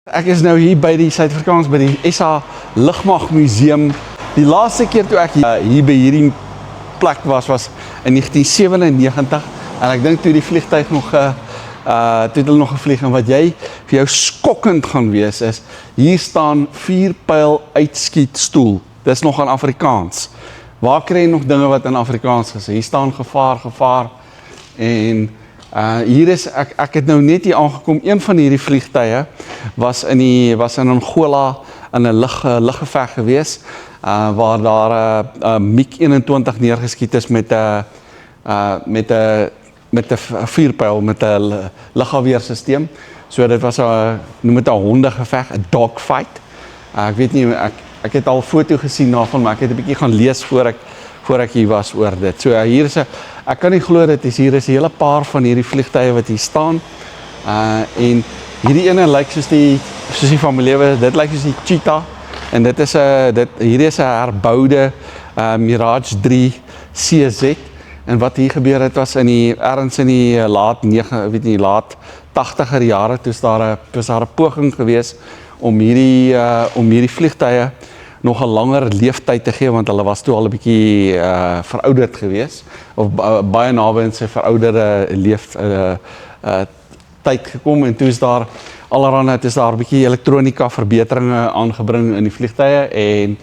Ek is nou hier by die Suid-Afrikaans, by die SA Lugmag Museum. Die laaste keer toe ek hier by hierdie plek was in 1997 en ek dink toe die vliegtuig nog toe het hulle nog gevlieg en wat jy vir jou skokkend gaan wees is, hier staan 4-pyl uitskietstoel. Dis nog in Afrikaans. Waar kry jy nog dinge wat in Afrikaans is? Hier staan gevaar en hier is, ek het nou net hier aangekom, een van hierdie vliegtuie was in Angola in 'n luggeveg gewees, waar daar MiG-21 neergeskiet is met 'n 4-pyl, met 'n lugafweersisteem. So dit was noem dit 'n hondegeveg, 'n dogfight. Ek weet nie, ek het al 'n foto gesien daarvan, maar ek het 'n bietjie gaan lees voor ek hier was oor dit. So hier is ek kan nie glo dit is hier is 'n hele paar van hierdie vliegtuie wat hier staan. En hierdie ene lyk soos die van my lewe, dit lyk soos die Cheetah en dit is hierdie is 'n herboude Mirage 3 CZ. En wat hier gebeur het was ergens in die laat 80er jare, toe was daar 'n poging gewees om hierdie vliegtuie nog 'n langer leeftyd te gee, want hulle was toe al 'n bietjie verouderd gewees, of baie naby aan sy verouderde tyd gekom, en toe is daar allerhande, is daar 'n bietjie elektronika verbeteringe aangebring in die vliegtuie, en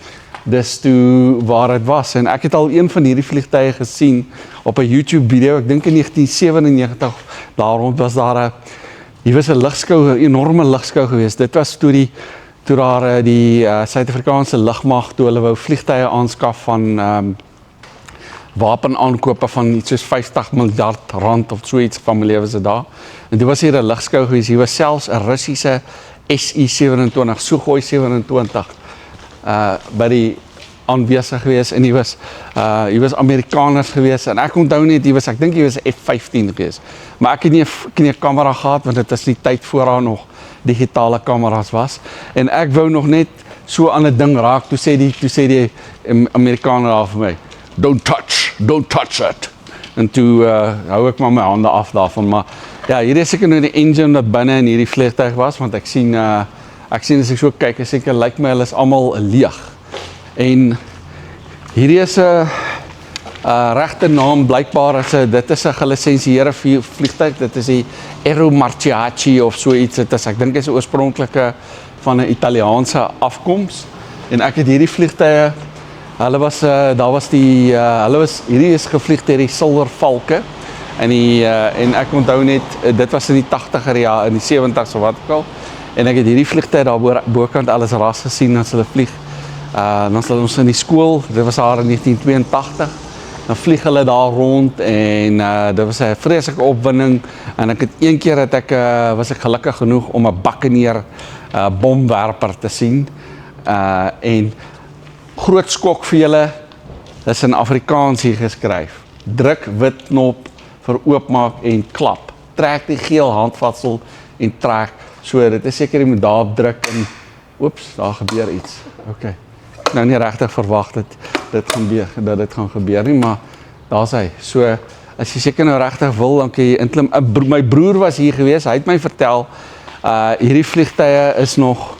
dis toe waar dit was. En ek het al een van hierdie vliegtuie gesien op 'n YouTube video, ek dink in 1997, daar rond was daar hier was 'n lugskou, 'n enorme lugskou geweest. Dit was toe daar die Suid-Afrikaanse lugmag, toe hulle wou vliegtuie aanskaf van wapenaankope van iets soos 50 miljard rand of so iets van my lewe se daar. En toe was hier 'n lugskou geweest. Hier was selfs 'n Russiese SU-27, Sukhoi 27 by die aanwesig geweest, en hier was Amerikaners geweest, en ek onthou net, ek dink hier was F-15 geweest, maar ek het nie 'n kamera gehad, want dit is nie tyd voor daar nog digitale kameras was, en ek wou nog net so aan 'n ding raak, toe sê die Amerikaner daar vir my, don't touch it, en toe hou ek maar my hande af daarvan, maar ja, hier is seker nou die engine wat binne in hierdie vliegtuig was, want ek sien as ek so kyk, seker lyk my hulle is almal leeg. En hierdie is 'n regte naam, blykbaar dit is 'n gelisensieerde vliegtuig, dit is die Aero Marciaci of so iets, ek dink is 'n oorspronklike van 'n Italiaanse afkoms, en ek het hierdie vliegtuie, hierdie is gevlieg deur die Silver Valke, en ek onthou net, dit was in die 80er jaar, in die 70s of wat ook al, en ek het hierdie vliegtuie daar bokant alles ras gesien as hulle vlieg. Dan was ons in die skool, dit was daar in 1982, dan vlieg hulle daar rond, en dit was 'n vreeslike opwinding, en ek het een keer was ek gelukkig genoeg om 'n Buccaneer bomwerper te sien, en groot skok vir julle, dis in Afrikaans hier geskryf, druk wit knop vir oopmaak en klap, trek die geel handvatsel en trek, so dit is seker jy moet daarop druk, en oeps, daar gebeur iets, okay. Nou nie regtig verwag dat dit gaan gebeur nie, maar daar's hy. So, as jy seker nou regtig wil, dan kan jy inklim. My broer was hier gewees, hy het my vertel, hierdie vliegtuie is nog,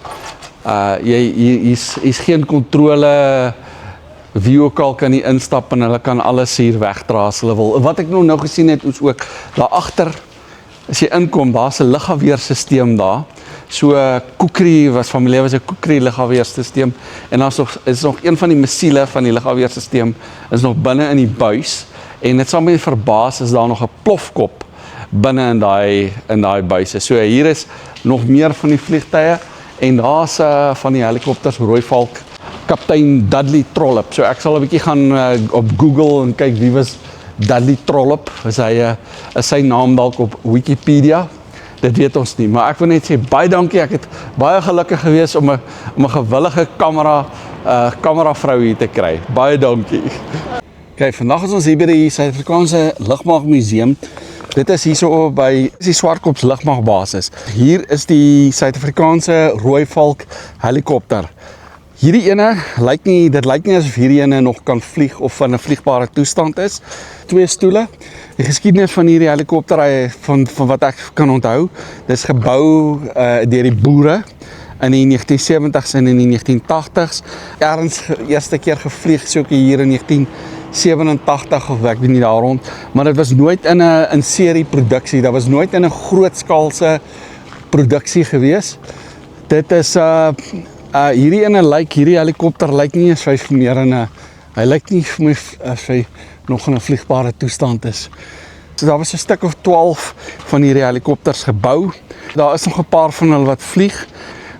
hier's geen kontrole, wie ook al kan nie instap, en hulle kan alles hier wegdra as hulle wil. Wat ek nou gesien het, is ook, daar agter, as jy inkom, daar's 'n lugafweersisteem daar, so Kukri was 'n Kukri lugafweersisteem, en is nog een van die missiele van die lugafweersisteem is nog binne in die buis, en dit sal my verbaas is daar nog 'n plofkop binne in daai buise. So hier is nog meer van die vliegtuie, en daar's van die helikopters Rooivalk, kaptein Dudley Trollope. So ek sal 'n bietjie gaan op Google en kyk wie was Dudley Trollope, is sy naam dalk op Wikipedia, dit weet ons nie, maar ek wil net sê, baie dankie, ek het baie gelukkig gewees om 'n gewillige kameravrou hier te kry, baie dankie. Okay, vandag is ons hier by die Suid-Afrikaanse Lugmag Museum, dit is hierso by die Swartkops Lugmagbasis, hier is die Suid-Afrikaanse Rooivalk helikopter, Hierdie ene dit lyk nie asof hierdie ene nog kan vlieg of in 'n vliegbare toestand is. 2 stoele. Die geskiedenis van hierdie helikopter van wat ek kan onthou, dis gebou deur die boere in die 1970s en in die 1980s. Erns eerste keer gevlieg so hier in 1987 of ek weet nie daar rond, maar dit was nooit in 'n serie produksie. Dat was nooit in 'n grootskaalse produksie gewees. Dit is hierdie helikopter lyk nie as hy meer in hy lyk nie vir my as hy nog in 'n vliegbare toestand is. So daar was 'n stuk of 12 van hierdie helikopters gebou. Daar is nog 'n paar van hulle wat vlieg.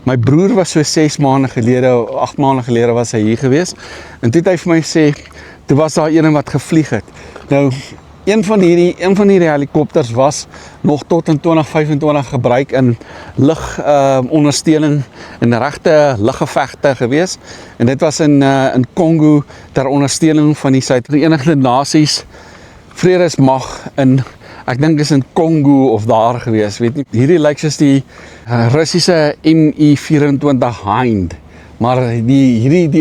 My broer was so 6 maande gelede, 8 maande gelede was hy hier gewees. En toe het hy vir my sê, toe was daar een wat gevlieg het. Nou, een van hierdie helikopters was nog tot in 2025 gebruik in lugondersteuning en regte luggevegte gewees. En dit was in Kongo ter ondersteuning van die Verenigde Nasies Vredesmag in, ek dink is in Kongo of daar gewees, weet nie. Hierdie lyk soos die Russiese Mi-24 Hind. Maar die Hind,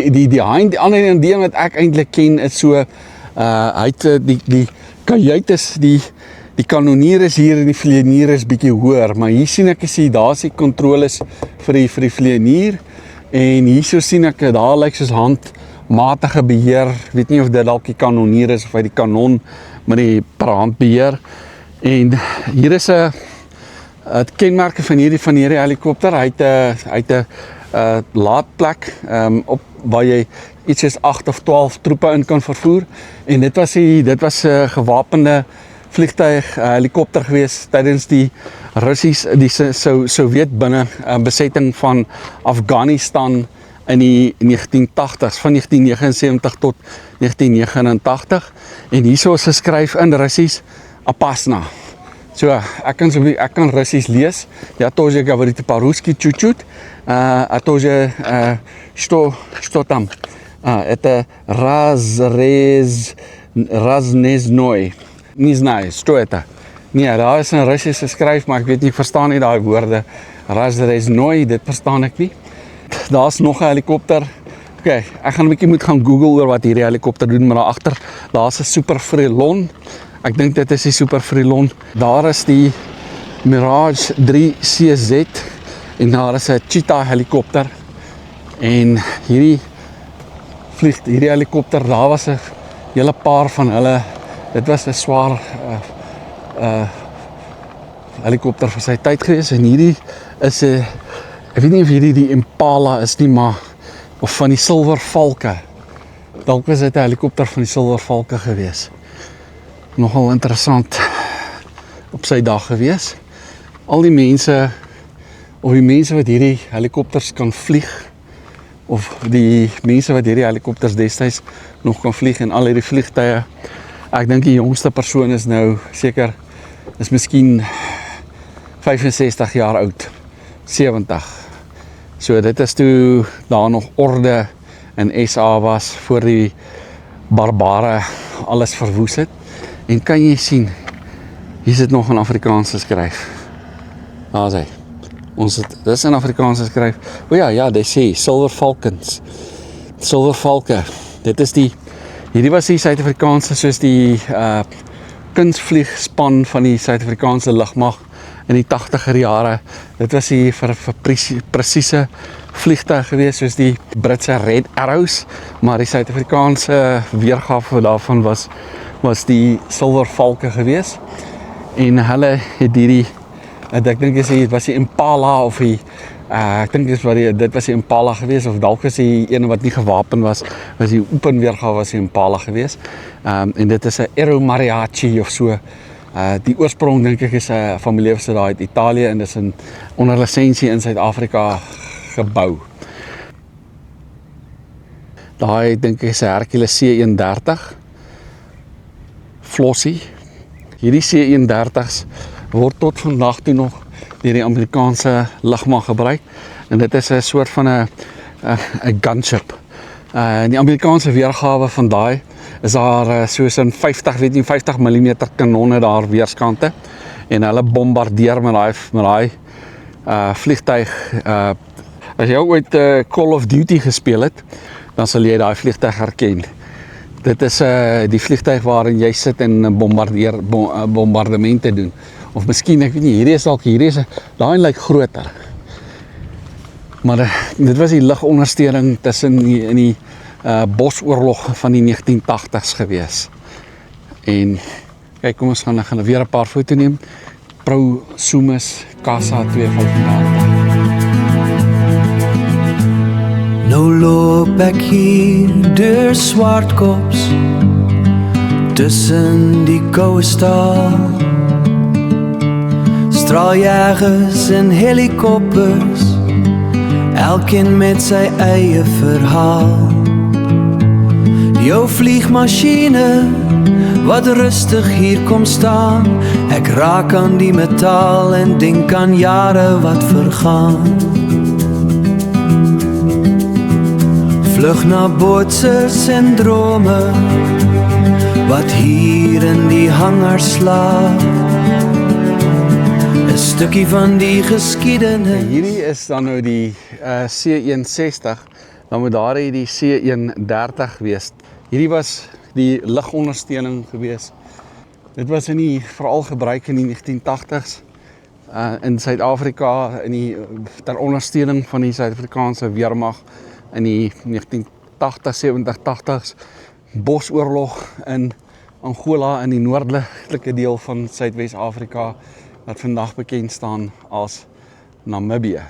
die ander ding wat ek eintlik ken is so, hy het die kajuit is, die kanonier is hier en die vlieënier is bietjie hoër, maar hier sien ek daar is die kontroles vir die vlieënier en hier so sien ek, daar lyk soos handmatige beheer, weet nie of dit dalk die kanonier is of hy die kanon met die per hand beheer. En hier is 'n kenmerke van hierdie helikopter, hy het 'n laadplek waar jy iets soos 8 of 12 troepe in kan vervoer. En dit was 'n gewapende vliegtuig, helikopter gewees tydens die Sowjet besetting van Afghanistan in die 1980s, van 1979 tot 1989. En hierso is geskryf in Russies Apasna. So, ek kan Russies lees. Ja, тоже говорит по-русски чуть-чуть. А тоже что там? Это разнезной. Не знаю, что это. Nee, daar is 'n Russiese skryf, maar ek weet nie, ek verstaan nie daai woorde. Razneznoy, dit verstaan ek nie. Daar's nog 'n helikopter. Okay, ek gaan 'n bietjie moet gaan Google oor wat hierdie helikopter doen, maar daar agter, daar's 'n Super Frelon. Ek dink dit is die Super Frelon. Daar is die Mirage 3 CZ en daar is 'n Cheetah helikopter. En hierdie helikopter, daar was 'n hele paar van hulle. Dit was 'n swaar helikopter vir sy tyd gewees en hierdie is 'n ek weet nie of hierdie die Impala is nie, maar of van die Silver Valke. Dalk was dit 'n helikopter van die Silver Valke gewees. Nogal interessant op sy dag gewees. Al die mense wat hierdie helikopters kan vlieg, of die mense wat hierdie helikopters destyds nog kan vlieg en al hierdie vliegtye. Ek dink die jongste persoon is nou seker, is miskien 65 jaar oud, 70. So dit is toe daar nog orde in SA was, voor die barbare alles verwoes het. En kan jy sien, hier sit nog in Afrikaans geskryf. Daar is hy. Dit is in Afrikaans geskryf. O ja, dit sê Silver Falcons. Silver Valke. Dit is hierdie was die Suid-Afrikaanse, soos die kunstvliegspan van die Suid-Afrikaanse lugmag in die 80er jare. Dit was hier vir presiese vliegtuig gewees, soos die Britse Red Arrows, maar die Suid-Afrikaanse weergawe daarvan was die Silver Valke gewees. En hulle het hierdie, ek dink dit was die Impala of ek dink dit was die Impala gewees, of dalk was die ene wat nie gewapen was die open weergawe was die Impala gewees. En dit is 'n Aero Mariachi of so. Die oorsprong dink ek is 'n familie wat daar uit Italië en dis onder lisensie in Suid-Afrika gebou. Daai dink ek is 'n Hercules C130 Flossie. Hierdie C130's word tot vandag toe nog deur die Amerikaanse lugmag gebruik en dit is 'n soort van 'n gunship. Die Amerikaanse weergawe van daai is daar soos 'n 50 mm kanonne daar weerskante en hulle bombardeer met daai vliegtuig As jy ooit Call of Duty gespeel het, dan sal jy daai vliegtuig herken. Dit is die vliegtuig waarin jy sit en bombardemente doen. Of miskien, ek weet nie, hierdie is daai lyk groter. Maar dit was die lugondersteuning tussen in die bosoorlog van die 1980s gewees. En kyk, kom ons gaan weer 'n paar foto neem. Prosumus Casa 285. Nou loop ek hier deur Swartkops tussen die koue staal, straaljagers en helikopters, elkeen met sy eie verhaal. Jou vliegmachine wat rustig hier kom staan, ek raak aan die metaal en denk aan jare wat vergaan. Vlug na botsers en drome wat hier in die hangars slaap, 'n stukkie van die geskiedenis. Hierdie is dan nou die C-160, dan moet daar die C-130 wees. Hierdie was die lugondersteuning gewees. Dit was veral gebruik in die 1980s in Suid-Afrika ter ondersteuning van die Suid-Afrikaanse weermag in die 1980s, 70s bosoorlog in Angola in die noordelike deel van Suidwes-Afrika wat vandag bekend staan as Namibië.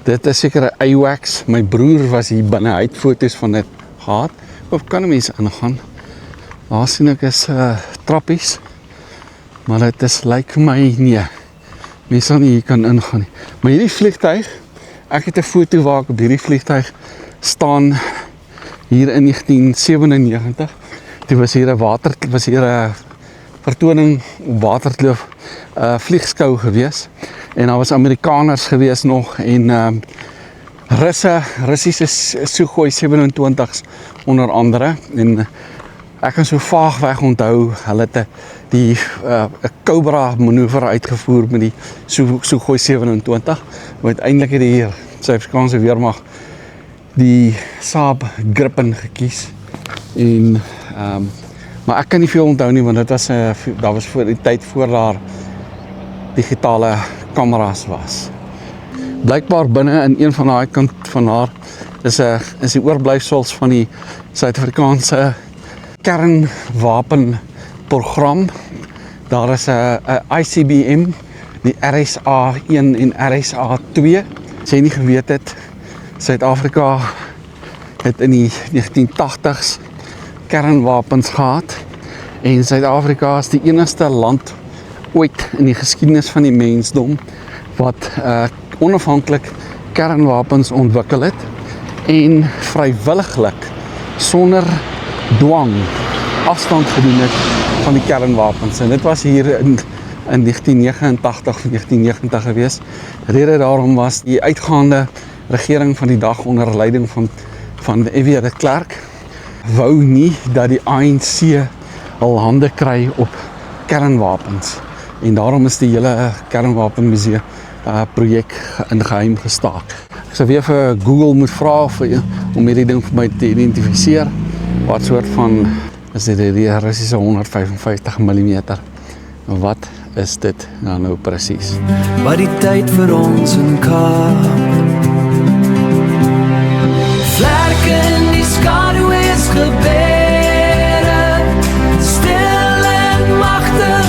Dit is seker 'n AWACS. My broer was hier binne, hy het foto's van dit gehad. Of kan 'n mens ingaan? Daar sien ek is trappies, maar dit is lyk my nee. Mens sal nie hier kan ingaan nie. Maar hierdie vliegtuig, ek het 'n foto waar ek op hierdie vliegtuig staan hier in 1997. Dit was hier 'n vertoning op Waterkloof vliegskou gewees. En daar was Amerikaners gewees nog en Russiese Sukhoi 27's onder andere. En ek kan so vaagweg onthou, hulle het die Cobra manoeuvre uitgevoer met die Sukhoi 27. Maar uiteindelik het die Suid-Afrikaanse weermag die Saab Gripen gekies. En maar ek kan nie veel onthou nie, want dit was daar was voor die tyd voor daar digitale kameras was. Blykbaar binne in een van daai kant van haar is die oorblyfsels van die Suid-Afrikaanse kernwapenprogram. Daar is 'n ICBM, die RSA-1 en RSA-2. As jy nie geweet het, Suid-Afrika het in die 1980s kernwapens gehad en Suid-Afrika is die enigste land ooit in die geskiedenis van die mensdom wat onafhanklik kernwapens ontwikkel het en vrywilliglik sonder dwang afstand gedoen het van die kernwapens. En dit was hier in 1989 of 1990 gewees. Rede daarom was die uitgaande regering van die dag onder leiding van F.W. de Klerk wou nie dat die ANC al hande kry op kernwapens. En daarom is die hele kernwapenmuseum projek in geheim gestaak. Ek sal weer vir Google moet vra om hierdie ding vir my te identifiseer. Wat soort van is dit die Russiese 155 mm? Wat is dit nou presies? Wat die tyd vir ons in Kaap. Vlerke in die skadu is gebere, stil en magtig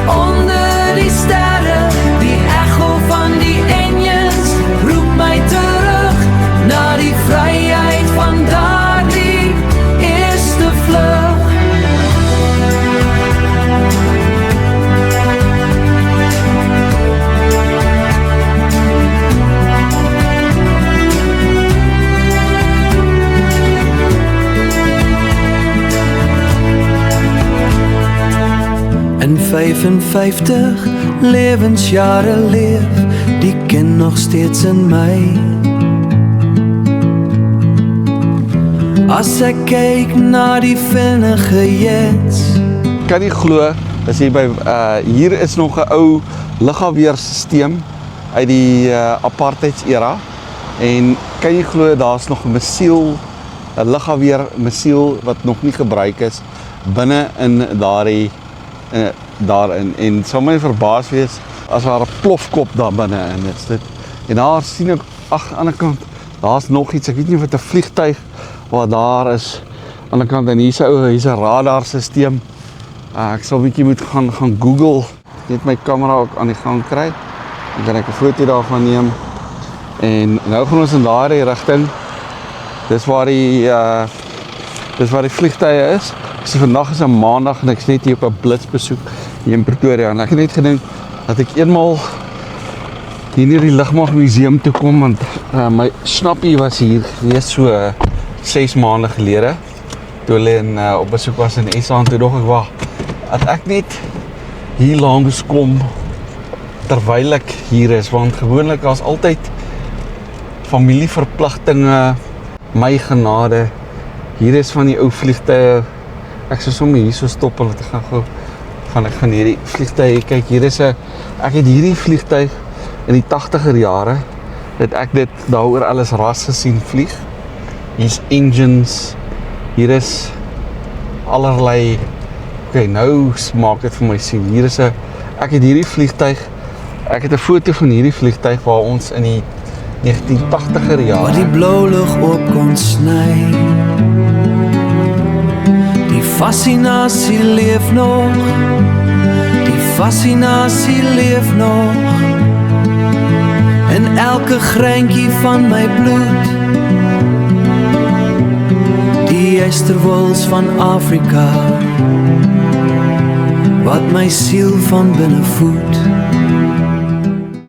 onder die sterre. Die echo van die enjins roep my terug na die vryheid van daardie eerste vlug. In 55 lewensjare leef, die ken nog steeds in my. As ek kyk na die vinnige jets. Kan nie glo, as jy hier is nog 'n ou lugafweerstelsel uit die apartheids era En kan jy glo, daar's nog 'n missiel, 'n lugafweer missiel wat nog nie gebruik is binne in daarin. En sal my verbaas wees as daar 'n plofkop daar binne in is. En daar sien ek aan die ander kant, daar's nog iets. Ek weet nie wat 'n vliegtuig wat daar is aan die kant, en hier's 'n radarstelsel. Ek sal 'n bietjie moet gaan Google, net my kamera ook aan die gang kry. Dan kan ek 'n foto daarvan neem. En nou gaan ons in daardie rigting. Dis waar die vliegtuie is. So vandag is 'n maandag en ek's net hier op 'n blitsbesoek hier in Pretoria. En ek het net gedink dat ek eenmal hier in die Lugmagmuseum toe kom, want my snappie was hier gewees so 6 maande gelede toe hulle op besoek was in SA, en toe dog ek, wag, dat ek net hier langs kom terwyl ek hier is, want gewoonlik as altyd familieverpligtinge, my genade. Hier is van die ou vliegtuie. Ek sou sommer hier so stop en te gaan gou van ek gaan hierdie vliegtuie kyk. Hier is ek het hierdie vliegtuig in die 80er jare het ek dit daaroor alles ras gesien vlieg. Hier's engines. Hier is allerlei. Okay, nou maak dit vir my sien. Hier is ek het hierdie vliegtuig. Ek het 'n foto van hierdie vliegtuig waar ons in die 1980er jare waar die blou lug op kon sny. Die fascinasie leef nog. Die fascinasie leef nog. In elke greintjie van my bloed. Die eysterwils van Afrika wat my siel van binne voed.